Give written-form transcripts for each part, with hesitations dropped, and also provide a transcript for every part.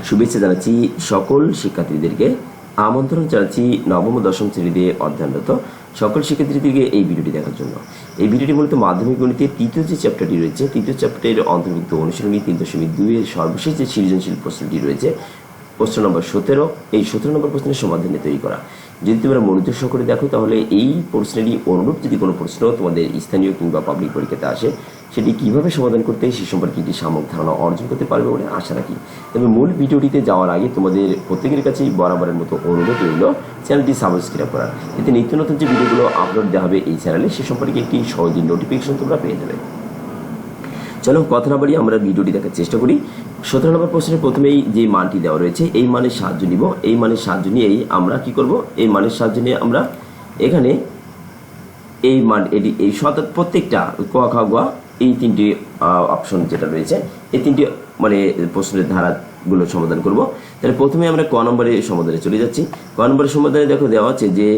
শুভেচ্ছা জানাচ্ছি সকল শিক্ষার্থীদেরকে। আমন্ত্রণ জানাচ্ছি নবম ও দশম শ্রেণীতে অধ্যয়নরত সকল শিক্ষার্থীদেরকে এই ভিডিওটি দেখার জন্য। এই ভিডিওটি মূলত মাধ্যমিক গণিতের তৃতীয় যে চ্যাপ্টারটি রয়েছে, তৃতীয় চ্যাপ্টারের অন্তর্ভুক্ত অনুশীলনী 3.2 এর সর্বশেষ যে সৃজনশীল প্রশ্নটি রয়েছে, প্রশ্ন নম্বর 17, এই 17 নম্বর প্রশ্নের সমাধানে তৈরি করা। যদি তোমরা মনোযোগ সহকারে দেখো তাহলে এই প্রশ্নেরই অনুরূপ যদি কোনো প্রশ্ন তোমাদের স্থানীয় কিংবা পাবলিক পরীক্ষাতে আসে, সেটি কীভাবে সমাধান করতে সে সম্পর্কে একটি সামগ্রিক ধারণা অর্জন করতে পারবে বলে আশা রাখি। তবে মূল ভিডিওটিতে যাওয়ার আগে তোমাদের প্রত্যেকের কাছেই বরাবরের মতো অনুরোধ রইল চ্যানেলটি সাবস্ক্রাইব করার। এতে নিত্য নতুন যে ভিডিওগুলো আপলোড দেওয়া হবে এই চ্যানেলে, সে সম্পর্কে একটি সহজ নোটিফিকেশন তোমরা পেয়ে যাবে। চলো কথা না বাড়িয়ে আমরা ভিডিওটি দেখার চেষ্টা করি। 17 নম্বর প্রশ্নের প্রথমেই যে মানটি দেওয়া রয়েছে, এই মানের সাহায্য নিব। এই মানের সাহায্য নিয়েই আমরা কি করব, এই মানের সাহায্য নিয়ে আমরা এখানে এই মান এটি এই প্রত্যেকটা ক খ গ এই তিনটি অপশন যেটা রয়েছে, এই তিনটি মানে প্রশ্নের ধারাগুলো সমাধান করব। তাহলে প্রথমে আমরা ক নম্বরের সমাধানে চলে যাচ্ছি। ক নম্বরের সমাধানে দেখো দেওয়া আছে যে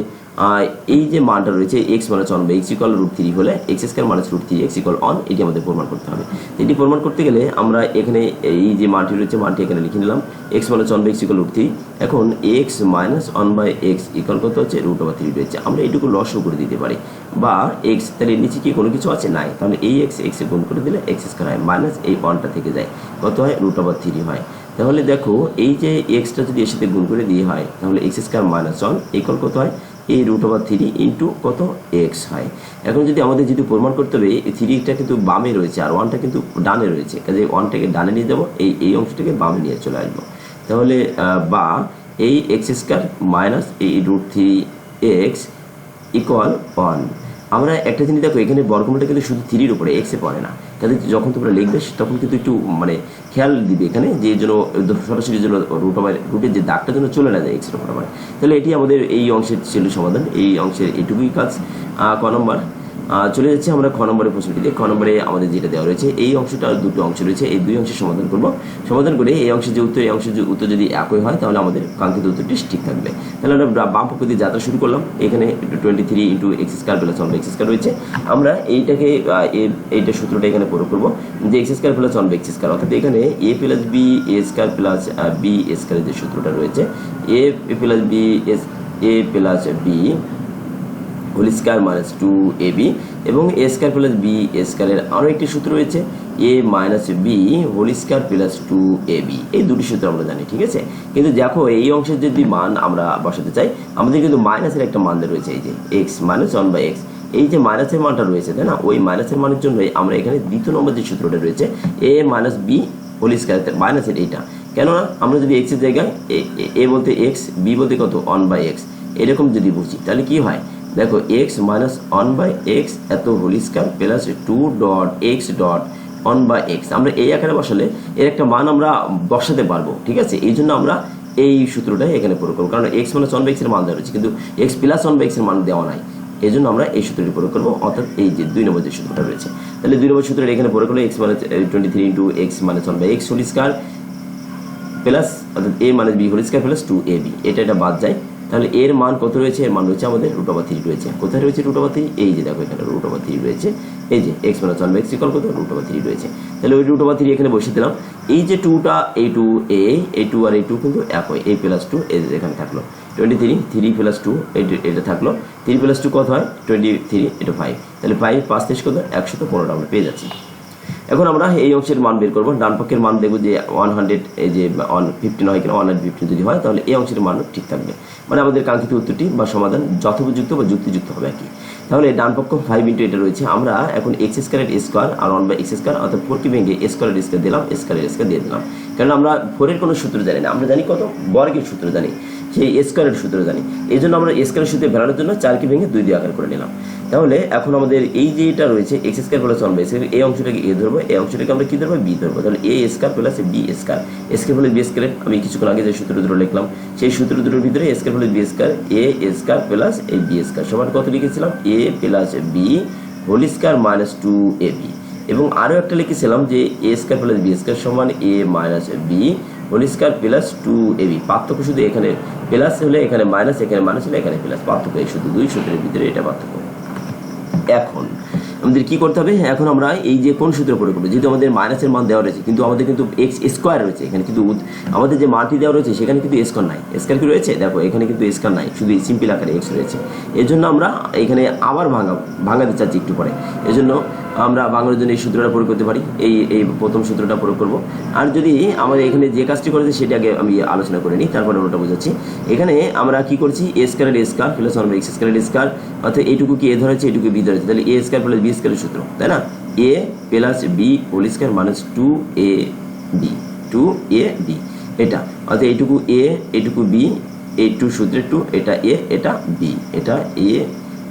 এই যে মানটা রয়েছে x minus one by x equal √3 হলে x square minus √3 x equal 1, এটি আমাদের প্রমাণ করতে হবে। এটি প্রমাণ করতে গেলে আমরা এখানে এই যে মানটি রয়েছে, মানটি এখানে লিখে নিলাম x minus one by x equal √3। এখন x minus one by x equal কত হচ্ছে, √3 রয়েছে। আমরা এটুকু লসও করে দিতে পারি, বা এক্স, তাহলে নিচে কি কোনো কিছু আছে নাই, তাহলে এই এক্স এক্সে গুণ করে দিলে এক্স স্কয়ার হয়, মাইনাস এই 1টা থেকে যায়, কত হয় √3 হয়। তাহলে দেখো এই যে এক্সটা যদি এর সাথে গুণ করে দিয়ে হয়, তাহলে এক্স স্কয়ার মাইনাস 1 ইকুয়াল কত হয়, এই √3 ইন্টু কত এক্স হয়। এখন যদি আমাদের যদি প্রমাণ করতে হবে, এই 3টা কিন্তু বামে রয়েছে আর 1টা কিন্তু ডানে রয়েছে, কাজে 1টাকে ডানে নিয়ে যাবো, এই অংশটাকে বামে নিয়ে চলে আসবো। তাহলে বা এই এক্স স্কয়ার মাইনাস এই √3 এক্স ইকুয়াল 1। আমরা একটা জিনিস দেখো, এখানে বর্গমূলটা কিন্তু শুধু 3-র উপরে, এক্সে পড়ে না। কাজে যখন তোমরা লিখবে তখন কিন্তু একটু মানে খেয়াল দিবে এখানে, যে জন্য সরাসরি যেন রুটের যে দাগটা যেন চলে না যায় এক্সের উপর। তাহলে এটি আমাদের এই অংশের ছিল সমাধান, এই অংশের এটুকুই কাজ। ক নম্বর চলে যাচ্ছে আমরা খ নম্বরের প্রশ্নটিতে। খ নম্বরে আমাদের যেটা দেওয়া রয়েছে, এই অংশটা দুটো অংশ রয়েছে, এই দুই অংশের সমাধান করব। সমাধান করে এই অংশের যে উত্তর, এই অংশের যে উত্তর যদি একই হয় তাহলে আমাদের কাঙ্ক্ষিত উত্তরটি ঠিক থাকবে। তাহলে আমরা বাম পক্ষ দিয়ে যাত্রা শুরু করলাম। এখানে 23 into x square plus 1 by x square রয়েছে। আমরা এইটাকে এইটা সূত্রটা এখানে প্রয়োগ করবো, যে x square plus 1 by x square, অর্থাৎ এখানে a plus b a square plus b স্কয়ারের যে সূত্রটা রয়েছে, a plus b b whole square minus 2ab, এবং এ স্কয়ার প্লাস বি স্কয়ারের আরও একটি সূত্র রয়েছে, a minus b whole square plus 2ab। এই দুটি সূত্র আমরা জানি, ঠিক আছে। কিন্তু দেখো এই অংশের যদি মান আমরা বসাতে চাই, আমাদের কিন্তু মাইনাসের একটা মান রয়েছে, এই যে এক্স মাইনাস 1 বাই এক্স, এই যে মাইনাসের মানটা রয়েছে, তাই না, ওই মাইনাসের মানের জন্যই আমরা এখানে দ্বিতীয় নম্বর যে সূত্রটা রয়েছে, a minus b whole square মাইনাসের এইটা, কেননা আমরা যদি এক্সের জায়গায় এ বলতে এক্স, বি বলতে কত 1 বাই এক্স এরকম যদি বুঝি, তাহলে কি হয় দেখো, এক্স মাইনাস 1 বাই এক্স এত whole square plus 2.x.1 by x. আমরা এই আকারে বসালে এর একটা মান আমরা বসাতে পারবো, ঠিক আছে। এই জন্য আমরা এই সূত্রটাই এখানে প্রয়োগ করবো, কারণ এক্স মাইনাস 1 বাই এক্সের মান দেওয়া রয়েছে, কিন্তু এক্স প্লাস 1 বাই এক্সের মান দেওয়া নাই। এই জন্য আমরা এই সূত্রটি প্রয়োগ করবো, অর্থাৎ এই যে 2 নম্বর যে সূত্রটা রয়েছে। তাহলে 2 নম্বর সূত্রটা এখানে প্রয়োগ করলে x minus 23 into x minus 1 by x whole square plus, অর্থাৎ a minus b whole square plus 2ab, এটা বাদ যায়। তাহলে এর মান কত রয়েছে, এর মান রয়েছে আমাদের √3 রয়েছে। কোথায় রয়েছে √3, এই যে দেখো এখানে √3 রয়েছে, এই যে x minus 1 by x equal কত √3 রয়েছে। তাহলে ওই √3 এখানে বসিয়ে দিলাম। এই যে 2টা, এই 2 এই 2 আর এই 2 কিন্তু একই, এই প্লাস 2 এখানে থাকলো 23, 3 প্লাস 2 এটা থাকলো, 3 প্লাস 2 কত হয় 23, এটা 5, তাহলে 5 5 3 কত 115 আমরা পেয়ে যাচ্ছি। এখন আমরা এই অংশের মান বের করবো। ডান পক্ষের মান দেখবো যে 100, এই যে 115 হয় কিনা, 115 যদি হয় তাহলে এই অংশের মান ঠিক থাকবে, মানে আমাদের কাঙ্ক্ষিত উত্তরটি বা সমাধান যথোপযুক্ত বা যুক্তিযুক্ত হবে আর কি। তাহলে ডান পক্ষ 5 ইন্টু এটা রয়েছে, আমরা এখন এক্স স্কয়ারের স্কয়ার আর 1 বাই এক্স স্কয়ার, অর্থাৎ 4কে ভেঙে স্কয়ারের স্কয়ার দিলাম, স্কয়ারের স্কয়ার দিয়ে দিলাম, কারণ আমরা 4-এর কোনো সূত্র জানি না, আমরা জানি কত বর্গের সূত্র জানি, সেই স্কয়ারের সূত্র জানি। এই জন্য আমরা স্কয়ারের সূত্রে বেরানোর জন্য 4কে ভেঙে 2 দিয়ে আকার করে নিলাম। তাহলে এখন আমাদের এই যে এটা রয়েছে x square plus 1 by x, এই অংশটাকে এ ধরবো, এই অংশটাকে আমরা কি ধরবো, বি ধরবো। তাহলে a square plus b square, square plus b square আমি কিছুক্ষণ আগে যে সূত্র দুটো লিখলাম, সেই সূত্র দুটোর ভিতরে square plus b square, a square plus এই বি স্কয়ার সমান কত লিখেছিলাম, a plus b whole square minus 2ab, এবং আরও একটা লিখেছিলাম যে a square plus b square সমান a minus b whole square plus 2ab। পার্থক্য শুধু এখানে প্লাস হলে এখানে মাইনাস, এখানে মাইনাস হলে এখানে প্লাস, পার্থক্য এই শুধু দুই সূত্রের ভিতরে এটা পার্থক্য। এখন আমাদের কি করতে হবে এখন আমরা এই যে কোন সূত্র প্রয়োগ করবো, যেহেতু আমাদের মাইনাসের মান দেওয়া রয়েছে কিন্তু আমাদের কিন্তু এক্স স্কোয়ার রয়েছে এখানে, কিন্তু আমাদের যে মানটি দেওয়া রয়েছে সেখানে কিন্তু স্কোয়ার নাই। স্কোয়ার কি রয়েছে দেখো, এখানে কিন্তু স্কোয়ার নাই, শুধু সিম্পল আকারে এক্স রয়েছে। এর জন্য আমরা এখানে আবার ভাঙাতে চাচ্ছি একটু পরে। এই জন্য আমরা ভাঙানোর জন্য এই সূত্রটা প্রয়োগ করতে পারি, এই প্রথম সূত্রটা প্রয়োগ করব। আর যদি আমাদের এখানে যে কাজটি করেছে সেটা আগে আমি আলোচনা করে নিই, তারপরে ওটা বোঝাচ্ছি। এখানে আমরা কি করছি, এ স্কোয়ারের এ স্কোয়ার প্লাস 1 বাই এক্স স্কোয়ারের স্কোয়ার, অর্থাৎ এইটুকু কি এ ধরেছে এইটুকু বি ধরেছে, তাহলে এ স্কোয়ার প্লাস বি স্কোয়ারের সূত্র, তাই না? A plus b whole square minus 2ab এটা, অর্থাৎ এইটুকু এ এইটুকু বি, এই টু সূত্রের টু, এটা এ এটা বি, এটা এ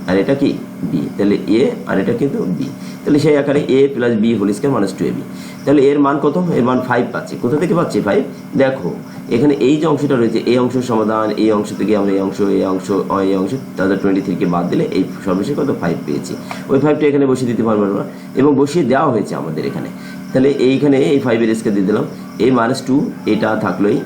আর এটা কি বি, তাহলে এ আর এটা কিন্তু বি, তাহলে সেই আকারে a plus b whole square minus 2ab। তাহলে এর মান কত, এর মান 5 পাচ্ছি। কোথা থেকে পাচ্ছি 5, দেখো এখানে এই যে অংশটা রয়েছে এই অংশের সমাধান, এই অংশ থেকে আমরা এই অংশ তাদের 23কে বাদ দিলে এই সর্বশেষ কত 5 পেয়েছি। ওই 5টা এখানে বসিয়ে দিতে পারবো না, এবং বসিয়ে দেওয়া হয়েছে আমাদের এখানে। তাহলে এইখানে এই 5-এর স্কোয়ার দিয়ে দিলাম, এই -2 এটা থাকলোই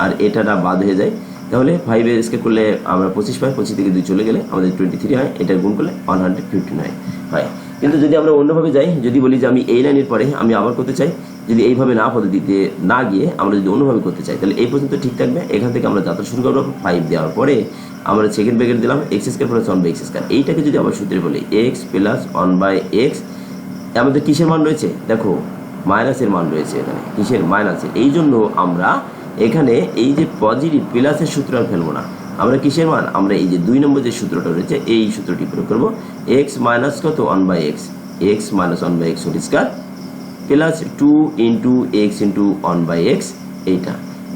আর এটা বাদ হয়ে যায়। তাহলে 5-এর স্কোয়ার করলে আমরা 25 পাই, 25 থেকে 2 চলে গেলে আমাদের 23 হয়, এটা গুণ করলে 159 হয়। কিন্তু যদি আমরা অন্যভাবে যাই, যদি বলি যে আমি এই লাইনের পরে আমি আবার করতে চাই, যদি এইভাবে না পদ্ধতিতে না গিয়ে আমরা যদি অন্যভাবে করতে চাই, তাহলে এই পর্যন্ত ঠিক থাকবে। এখান থেকে আমরা যাত্রা শুরু করবো 5 দেওয়ার পরে আমরা সেকেন্ড ব্র্যাকেট দিলাম x square plus 1 by x square. এইটাকে যদি আবার সূত্রে বলি এক্স প্লাস 1 বাই এক্স, আমাদের কিসের মান রয়েছে দেখো, মাইনাসের মান রয়েছে এখানে, কিসের মাইনাসের। এই জন্য আমরা এখানে এই যে পজিটিভ প্লাসের সূত্র আর ফেলবো না, আমরা কিসের মান, আমরা এই যে 2 নম্বর যে সূত্রটা রয়েছে এই সূত্রটি প্রয়োগ করবো, এক্স মাইনাস কত 1 by x, x minus 1 by x whole square plus 2 into x into 1 by x,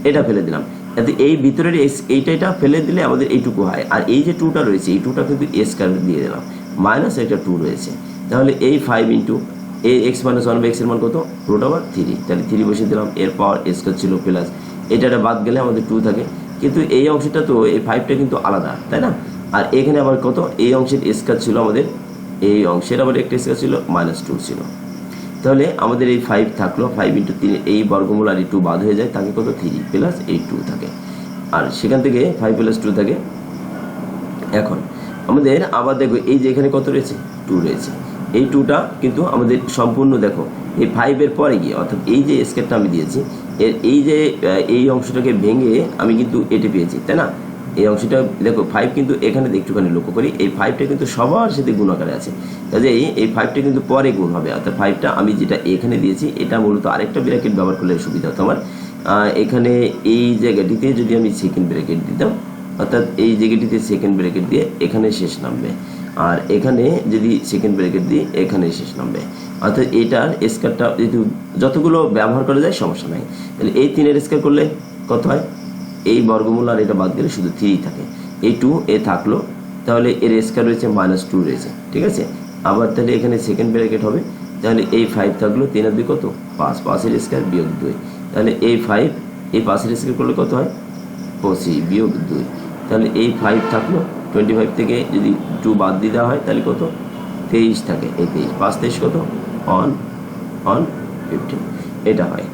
এটা ফেলে দিলাম। যাতে এই ভিতরের এইটা ফেলে দিলে আমাদের এইটুকু হয়। আর এই যে 2টা রয়েছে এই 2টা কিন্তু এ স্কোয়ার দিয়ে দিলাম, মাইনাস একটা 2 রয়েছে। তাহলে এই 5 ইন্টু এই এক্স মাইনাস 1 বাই এক্সের মান কত, √3, তাহলে 3 বসিয়ে দিলাম। এর পাওয়ার এ স্কোয়ার ছিল প্লাস এটা বাদ গেলে আমাদের 2 থাকে, কিন্তু এই অংশটা তো এই 5টা কিন্তু আলাদা, তাই না? আর এখানে আবার কত, এই অংশের স্কোয়ার ছিল আমাদের, এই অংশের আবার একটা স্কোয়ার ছিল -2 ছিল। তাহলে আমাদের এই 5 থাকলো, 5 ইন্টু 3 এই বর্গমূল আর এই 2 বাদ হয়ে যায়, তাকে কত 3 প্লাস এই 2 থাকে, আর সেখান থেকে 5 প্লাস 2 থাকে। এখন আমাদের আবার দেখো এই যে এখানে কত রয়েছে 2 রয়েছে, এই 2টা কিন্তু আমাদের সম্পূর্ণ দেখো এই 5-এর পরে গিয়ে, অর্থাৎ এই যে স্কোয়ারটা আমি দিয়েছি এর এই যে এই অংশটাকে ভেঙে আমি কিন্তু এটি পেয়েছি, তাই না? এই অংশটা দেখো 5 কিন্তু এখানে একটুখানি লক্ষ্য করি, এই 5টা কিন্তু সবার সাথে গুণ আকারে আছে, কাজে এই 5টা কিন্তু পরে গুণ হবে। অর্থাৎ 5টা আমি যেটা এখানে দিয়েছি এটা মূলত আরেকটা ব্র্যাকেট ব্যবহার করলে সুবিধা হতো আমার। এখানে এই জায়গাটিতে যদি আমি সেকেন্ড ব্র্যাকেট দিতাম, অর্থাৎ এই জায়গাটিতে সেকেন্ড ব্র্যাকেট দিয়ে এখানে শেষ নামবে, আর এখানে যদি সেকেন্ড ব্র্যাকেট দিই এখানে শেষ নামবে। অর্থাৎ এটার স্কোয়ারটা যেহেতু যতগুলো ব্যবহার করা যায় সমস্যা নাই। তাহলে এই 3-এর স্কোয়ার করলে কত হয়, এই বর্গমূল আর এটা বাদ গেলে শুধু 3 থাকে, এই 2 এ থাকলো, তাহলে এর স্কোয়ার রয়েছে -2 রয়েছে, ঠিক আছে? আবার তাহলে এখানে সেকেন্ড ব্র্যাকেট হবে, তাহলে এই 5 থাকলো, 3 আর 2 কত 5, 5-এর স্কোয়ার বিয়োগ 2, তাহলে এই 5 এই 5-এর স্কোয়ার করলে কত হয় 25 বিয়োগ 2, তাহলে এই 5 থাকলো, 25 থেকে যদি 2 বাদ দিয়ে দেওয়া হয় তাহলে কত 23 থাকে, এই 23 5 23 কত 115 এটা হয়।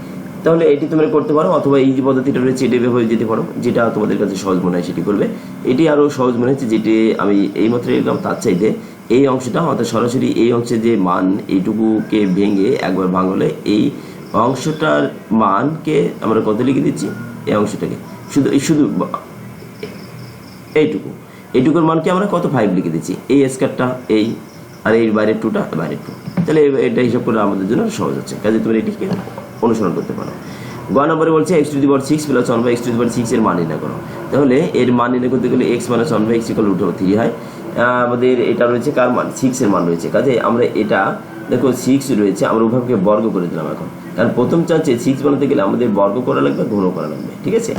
তাহলে এটি তোমরা করতে পারো, অথবা এই যে পদ্ধতিটা রয়েছে এটি ব্যবহার যেতে পারো, যেটা তোমাদের কাছে সহজ মনে হয় সেটি করবে। এটি আরও সহজ মনে হচ্ছে যেটি আমি এইমাত্র এলাম, তার চাইতে এই অংশটা অর্থাৎ সরাসরি এই অংশের যে মান এইটুকুকে ভেঙে একবার ভাঙলে এই অংশটার মানকে আমরা কত লিখে দিচ্ছি, এই অংশটাকে শুধু এইটুকুর মানকে আমরা কত 5 লিখে দিচ্ছি, এই স্কোয়ারটা এই, আর এই বাইরের 2টা বাইরের 2, তাহলে এটা হিসাব করে আমাদের জন্য সহজ হচ্ছে, কাজে তোমরা এটিকে অনুসরণ করতে পারো। গ নম্বরে বলছে x⁻6 প্লাস 1 বাই x⁻6 এর মান নির্ণয় করো। তাহলে এর মান নির্ণয় করতে গেলে x মাইনাস 1 বাই x = √3 হয়। আমাদের এটা রয়েছে কার মান, 6 এর মান রয়েছে, কাজে আমরা এটা দেখো 6 রয়েছে, আমরা উভয়কে বর্গ করে দিলাম এখন, কারণ প্রথম চান্সে 6 বানাতে গেলে আমাদের বর্গ করা লাগবে, ঘন করা লাগবে, ঠিক আছে?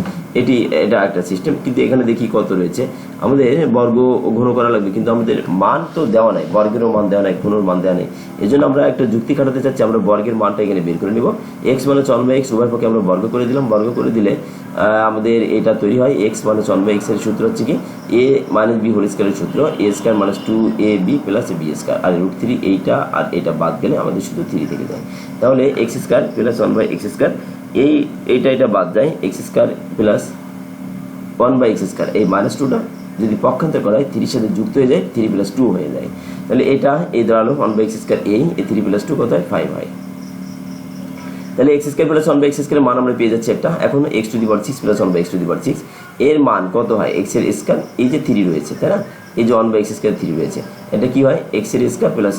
এটা একটা সিস্টেম, কিন্তু এখানে দেখি কত রয়েছে, আমাদের বর্গ ঘন করা লাগবে, কিন্তু আমাদের মান তো দেওয়া নাই, বর্গেরও মান দেওয়া নাই, ঘনর মান দেওয়া নেই। এই জন্য আমরা একটা যুক্তি খাটাতে চাচ্ছি, আমরা বর্গের মানটা এখানে বের করে নিব। x মাইনাস 1 বাই x উভয় পক্ষে আমরা বর্গ করে দিলাম, বর্গ করে দিলে আমাদের এটা তৈরি হয় x মাইনাস 1 বাই x এর সূত্র হচ্ছে কি a মাইনাস b হোল স্কয়ারের সূত্র, a square minus 2ab plus b square, আর √3 এইটা আর এটা বাদ গেলে আমাদের শুধু 3 থেকে যায়। তাহলে x square plus 1 by x square, এইটা বাদ যায়, x square plus 1 by x square, এই -2টা যদি পক্ষান্তর করা হয় 3 সাথে যুক্ত হয়ে যায় 3 + 2 হয়ে যায়। তাহলে এটা এই দাঁড়ালো 1/x² এই 3 + 2 কত হয় 5 হয়। তাহলে x² + 1/x² এর মান আমরা পেয়ে যাচ্ছি একটা। এখন x⁶ + 1/x⁶ এর মান কত হয় x এর স্কয়ার, এই যে 3 রয়েছে তাই না, এই যে 1/x² 3 রয়েছে, এটা কি হয় x এর স্কয়ার প্লাস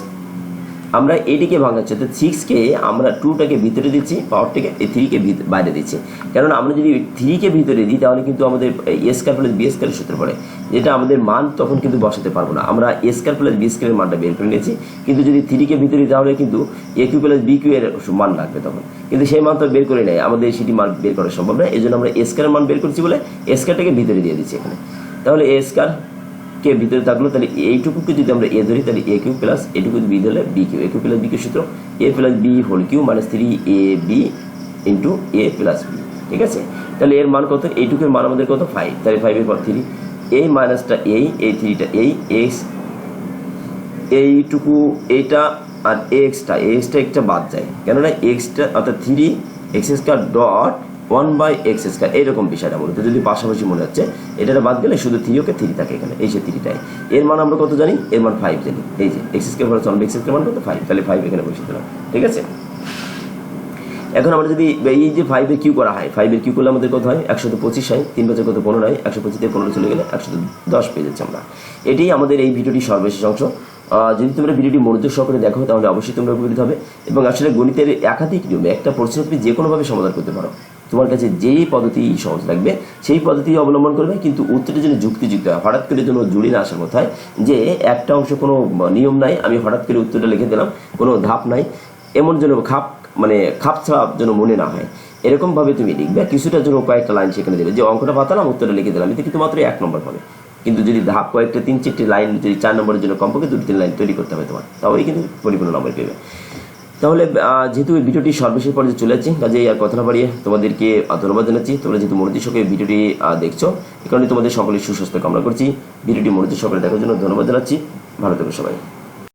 আমরা এটিকে ভাঙাচ্ছি, অর্থাৎ 6কে আমরা 2টাকে ভিতরে দিচ্ছি, পাওয়ারটাকে 3কে বাইরে দিচ্ছি। কারণ আমরা যদি 3কে ভিতরে দিই তাহলে কিন্তু আমাদের a² + b² এর সূত্র পড়ে, যেটা আমাদের মান তখন কিন্তু বসাতে পারবো না। আমরা a² + b² এর মানটা বের করে নিয়েছি, কিন্তু যদি 3কে ভিতরে দিই তাহলে কিন্তু a³ + b³ এর মান লাগবে তখন, কিন্তু সেই মান তো বের করে নেয়, আমাদের সেটি মান বের করা সম্ভব না। এই জন্য আমরা a² এর মান বের করছি বলে a²টাকে ভিতরে দিয়ে দিচ্ছি এখানে। তাহলে a² কে ভিতরে থাকলো, তাহলে এইটুকুকে যদি আমরা a ধরি তাহলে a³ প্লাস এটুকু b ধরলে b³ a³ + b³ সূত্র a + b whole cube - 3ab * a + b। ঠিক আছে, তাহলে এর মান কত, এইটুকুর মান আমাদের কত 5, তাহলে 5 এর পর 3, এই মাইনাসটা এই 3টা এই x, এইটুকু এইটা আর xটা একটা বাদ যায়, কেননা xটা অর্থাৎ 3x² ডট 1/x², এইরকম বিষয়টা মূলত যদি পাশাপাশি মনে হচ্ছে, এটা বাদ গেলে শুধু 3 থাকে এখানে, এই যে 3টাই। এর মান আমরা কত জানি, এর মান 5 জানি, এই যে x² + 1/x² মান কত 5, তাহলে 5 এখানে বসিয়ে দিলাম। ঠিক আছে, এখন আমরা যদি এই যে 5 এর কিউ করা হয়, 5 এর কিউ করলে আমাদের কত হয় 125 হয়, 3 × 5 কত 15 হয়, 125 থেকে 15 চলে গেলে 110 পেয়ে যাচ্ছি আমরা। এটাই আমাদের এই ভিডিওটির সর্বশেষ অংশ। যদি তোমরা ভিডিওটি মনোযোগ সহকারে দেখো তাহলে অবশ্যই তোমরা উপকৃত হবে। এবং আসলে গণিতের একাধিক নিয়মে একটা প্রশ্ন তুমি যে কোনোভাবে সমাধান করতে পারো, তোমার কাছে যেই পদ্ধতি সহজ লাগবে সেই পদ্ধতি অবলম্বন করবে, কিন্তু উত্তরের জন্য যুক্তিযুক্ত হয়, হঠাৎ করে যেন জুড়ে না আসার মতো হয় যে একটা অংশ কোনো নিয়ম নাই, আমি হঠাৎ করে উত্তরটা লিখে দিলাম, কোনো ধাপ নাই, এমন যেন খাপছাড়া যেন মনে না হয়, এরকমভাবে তুমি লিখবে। কিছুটার জন্য কয়েকটা লাইন সেখানে দেবে, যে অঙ্কটা পাতালাম উত্তরটা লিখে দিলাম, এতে কিন্তু মাত্র 1 নম্বর পাবে। কিন্তু যদি ধাপ কয়েকটা 3-4টি লাইন, যদি 4 নম্বরের জন্য কমপক্ষে 2-3 লাইন তৈরি করতে হবে তোমার, তাহলেই কিন্তু পরিপূর্ণ নম্বর পেবে। তাহলে যেহেতু এই ভিডিওটি সর্বশেষ পর্যায়ে চলে যাচ্ছে, কাজেই আর কথা না বাড়িয়ে তোমাদেরকে ধন্যবাদ জানাচ্ছি। তোমরা যেহেতু মনোযোগ সহকারে ভিডিওটি দেখছো, এই কারণে তোমাদের সকলের সুস্বাস্থ্য কামনা করছি। ভিডিওটি মনোযোগ সহকারে দেখার জন্য ধন্যবাদ জানাচ্ছি। ভালো থেকো সবাই।